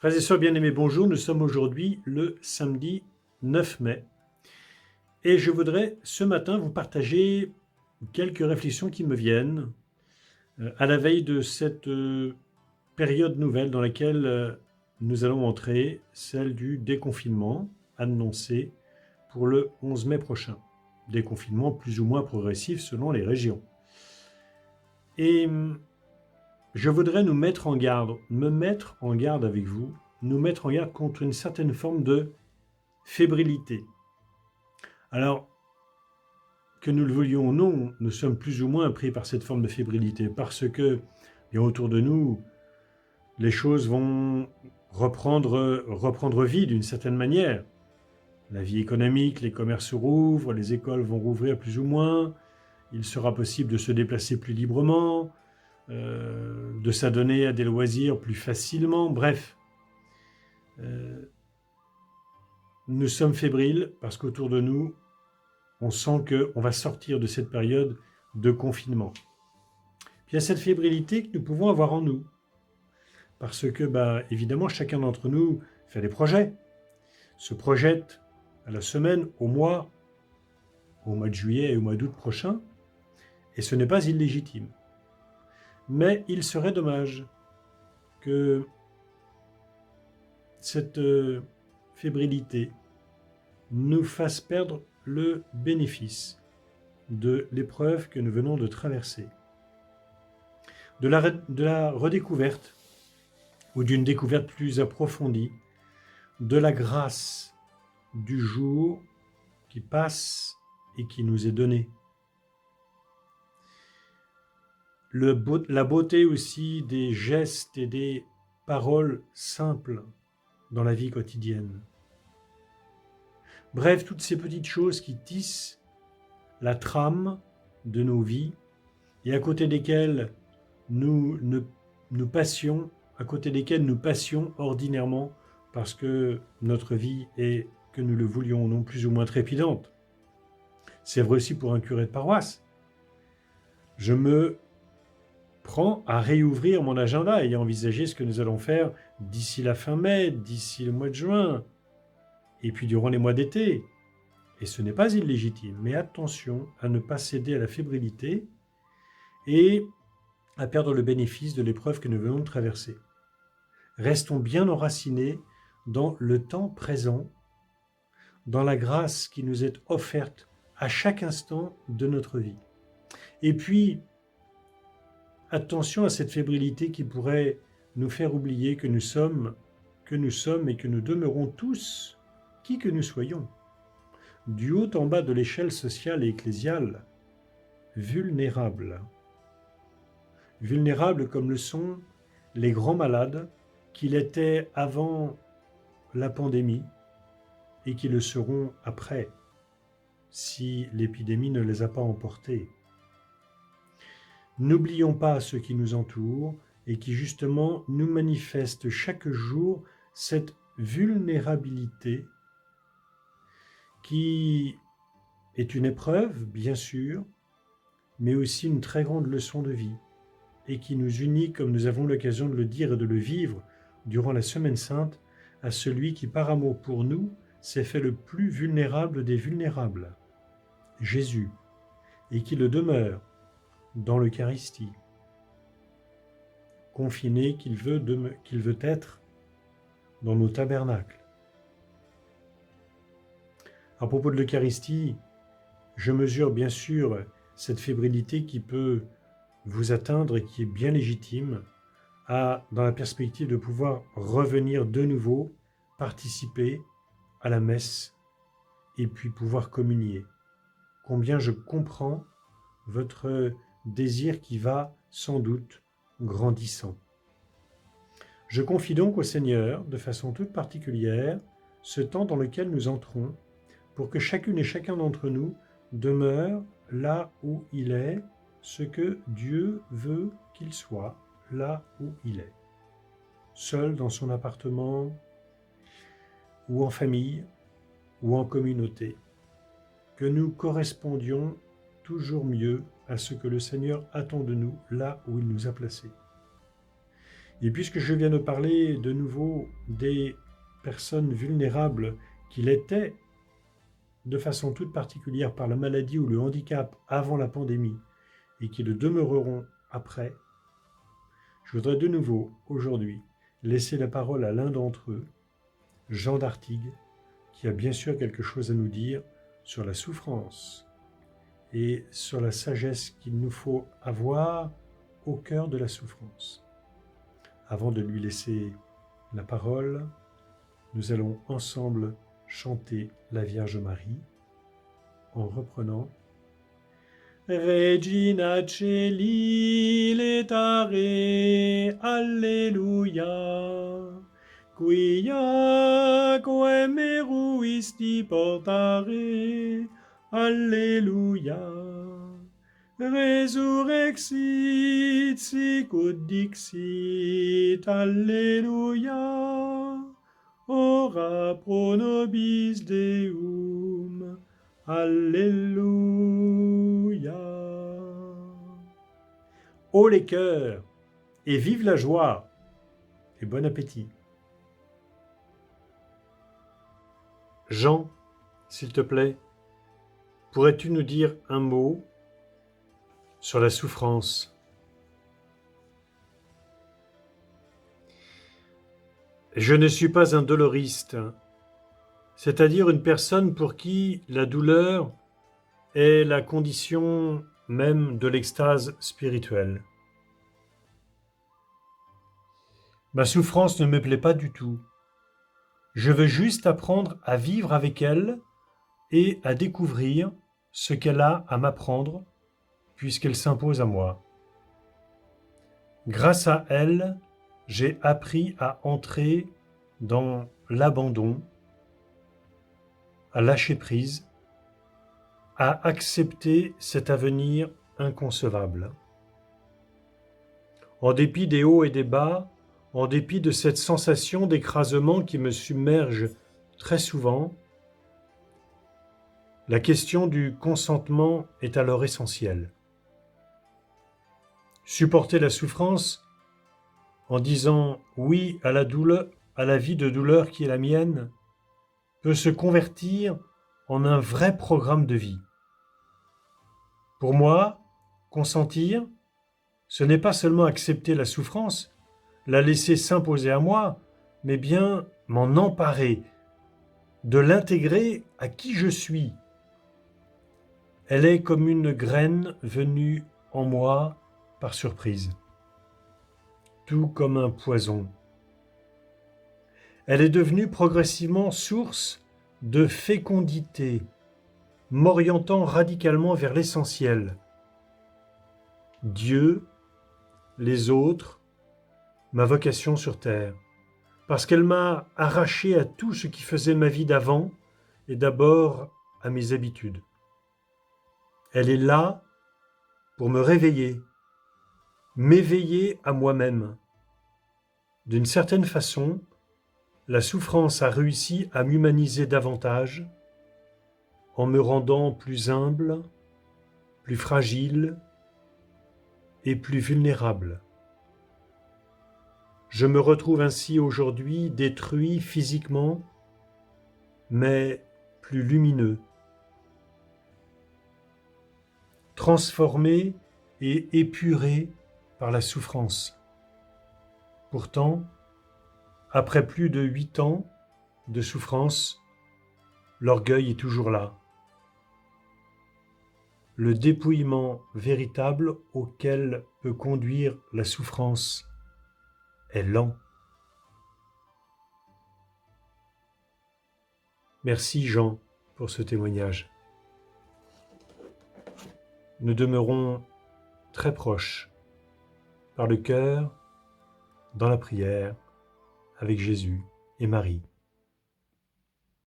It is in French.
Frères et sœurs bien-aimés, bonjour. Nous sommes aujourd'hui le samedi 9 mai et je voudrais ce matin vous partager quelques réflexions qui me viennent à la veille de cette période nouvelle dans laquelle nous allons entrer, celle du déconfinement annoncé pour le 11 mai prochain. Déconfinement plus ou moins progressif selon les régions. Et je voudrais nous mettre en garde, me mettre en garde avec vous, nous mettre en garde contre une certaine forme de fébrilité. Alors, que nous le voulions ou non, nous sommes plus ou moins pris par cette forme de fébrilité parce que, bien autour de nous, les choses vont reprendre vie d'une certaine manière. La vie économique, les commerces rouvrent, les écoles vont rouvrir plus ou moins, il sera possible de se déplacer plus librement, de s'adonner à des loisirs plus facilement, bref. Nous sommes fébriles parce qu'autour de nous, on sent qu'on va sortir de cette période de confinement. Puis il y a cette fébrilité que nous pouvons avoir en nous. Parce que, évidemment, chacun d'entre nous fait des projets, se projette à la semaine, au mois de juillet et au mois d'août prochain, et ce n'est pas illégitime. Mais il serait dommage que cette fébrilité nous fasse perdre le bénéfice de l'épreuve que nous venons de traverser, de la redécouverte ou d'une découverte plus approfondie de la grâce du jour qui passe et qui nous est donné. La beauté aussi des gestes et des paroles simples dans la vie quotidienne. Bref, toutes ces petites choses qui tissent la trame de nos vies et à côté desquelles nous passions ordinairement parce que notre vie est, que nous le voulions ou non, plus ou moins trépidante. C'est vrai aussi pour un curé de paroisse. Je me prends à réouvrir mon agenda et à envisager ce que nous allons faire d'ici la fin mai, d'ici le mois de juin, et puis durant les mois d'été. Et ce n'est pas illégitime, mais attention à ne pas céder à la fébrilité et à perdre le bénéfice de l'épreuve que nous venons de traverser. Restons bien enracinés dans le temps présent, dans la grâce qui nous est offerte à chaque instant de notre vie. Et puis, attention à cette fébrilité qui pourrait nous faire oublier que nous sommes et que nous demeurons tous, qui que nous soyons, du haut en bas de l'échelle sociale et ecclésiale, vulnérables. Vulnérables comme le sont les grands malades qui l'étaient avant la pandémie et qui le seront après, si l'épidémie ne les a pas emportés. N'oublions pas ceux qui nous entourent et qui justement nous manifestent chaque jour cette vulnérabilité qui est une épreuve, bien sûr, mais aussi une très grande leçon de vie et qui nous unit, comme nous avons l'occasion de le dire et de le vivre durant la Semaine Sainte, à celui qui, par amour pour nous, s'est fait le plus vulnérable des vulnérables, Jésus, et qui le demeure dans l'Eucharistie, confiné qu'il veut être dans nos tabernacles. À propos de l'Eucharistie, je mesure bien sûr cette fébrilité qui peut vous atteindre et qui est bien légitime, dans la perspective de pouvoir revenir de nouveau, participer à la messe et puis pouvoir communier. Combien je comprends votre désir qui va sans doute grandissant. Je confie donc au Seigneur, de façon toute particulière, ce temps dans lequel nous entrons, pour que chacune et chacun d'entre nous demeure là où il est, ce que Dieu veut qu'il soit, là où il est. Seul dans son appartement, ou en famille, ou en communauté. Que nous correspondions toujours mieux à ce que le Seigneur attend de nous, là où il nous a placés. Et puisque je viens de parler de nouveau des personnes vulnérables qu'il était de façon toute particulière par la maladie ou le handicap avant la pandémie et qui le demeureront après, je voudrais de nouveau, aujourd'hui, laisser la parole à l'un d'entre eux, Jean d'Artigues, qui a bien sûr quelque chose à nous dire sur la souffrance et sur la sagesse qu'il nous faut avoir au cœur de la souffrance. Avant de lui laisser la parole, nous allons ensemble chanter la Vierge Marie en reprenant Regina Celi letare, Alleluia, quia meruisti portare, Alleluia, resurrexit sicut dixit, Alleluia, ora pro nobis Deum, Alléluia. Ô les cœurs, et vive la joie, et bon appétit. Jean, s'il te plaît, pourrais-tu nous dire un mot sur la souffrance? Je ne suis pas un doloriste, c'est-à-dire une personne pour qui la douleur est la condition même de l'extase spirituelle. Ma souffrance ne me plaît pas du tout. Je veux juste apprendre à vivre avec elle et à découvrir ce qu'elle a à m'apprendre puisqu'elle s'impose à moi. Grâce à elle, j'ai appris à entrer dans l'abandon, à lâcher prise, à accepter cet avenir inconcevable. En dépit des hauts et des bas, en dépit de cette sensation d'écrasement qui me submerge très souvent, la question du consentement est alors essentielle. Supporter la souffrance en disant oui à la douleur, à la vie de douleur qui est la mienne, peut se convertir en un vrai programme de vie. Pour moi, consentir, ce n'est pas seulement accepter la souffrance, la laisser s'imposer à moi, mais bien m'en emparer, de l'intégrer à qui je suis. Elle est comme une graine venue en moi par surprise, tout comme un poison. Elle est devenue progressivement source de fécondité, m'orientant radicalement vers l'essentiel. Dieu, les autres, ma vocation sur terre, parce qu'elle m'a arraché à tout ce qui faisait ma vie d'avant et d'abord à mes habitudes. Elle est là pour me réveiller, m'éveiller à moi-même. D'une certaine façon, la souffrance a réussi à m'humaniser davantage en me rendant plus humble, plus fragile et plus vulnérable. Je me retrouve ainsi aujourd'hui détruit physiquement, mais plus lumineux, transformé et épuré par la souffrance. Pourtant, après plus de 8 ans de souffrance, l'orgueil est toujours là. Le dépouillement véritable auquel peut conduire la souffrance est lent. Merci Jean pour ce témoignage. Nous demeurons très proches, par le cœur, dans la prière, avec Jésus et Marie.